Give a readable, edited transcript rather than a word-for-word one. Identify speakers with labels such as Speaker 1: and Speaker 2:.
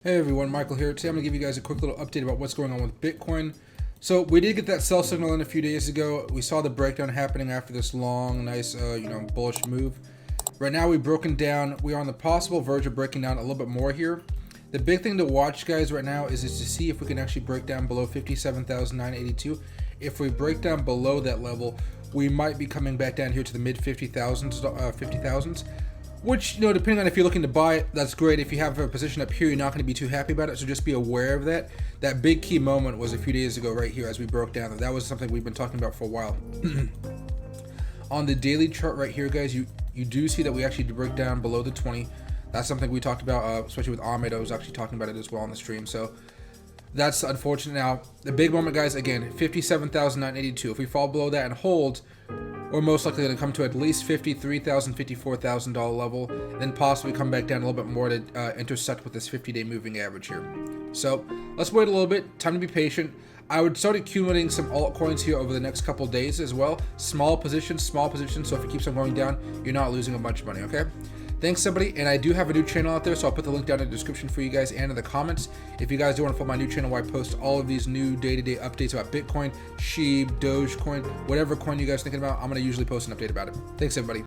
Speaker 1: Hey everyone, Michael here. Today I'm going to give you guys a quick little update about what's going on with Bitcoin. So we did get that sell signal in a few days ago. We saw the breakdown happening after this long, nice, bullish move. Right now we've broken down. We are on the possible verge of breaking down a little bit more here. The big thing to watch, guys, right now is to see if we can actually break down below 57,982. If we break down below that level, we might be coming back down here to the mid 50,000s. Which, depending on if you're looking to buy it, that's great. If you have a position up here, you're not going to be too happy about it, so just be aware of that. That big key moment was a few days ago right here as we broke down. That was something we've been talking about for a while. On the daily chart right here, guys, you do see that we actually break down below the 20. That's something we talked about, especially with Ahmed. I was actually talking about it as well on the stream. So that's unfortunate. Now, the big moment, guys, again, 57,982. If we fall below that and hold, we're most likely going to come to at least $53,000, $54,000 level, then possibly come back down a little bit more to intersect with this 50-day moving average here. So let's wait a little bit. Time to be patient. I would start accumulating some altcoins here over the next couple days as well. Small positions. So if it keeps on going down, you're not losing a bunch of money, okay? Thanks, everybody. And I do have a new channel out there, so I'll put the link down in the description for you guys and in the comments. If you guys do want to follow my new channel where I post all of these new day-to-day updates about Bitcoin, SHIB, Dogecoin, whatever coin you guys are thinking about, I'm going to usually post an update about it. Thanks, everybody.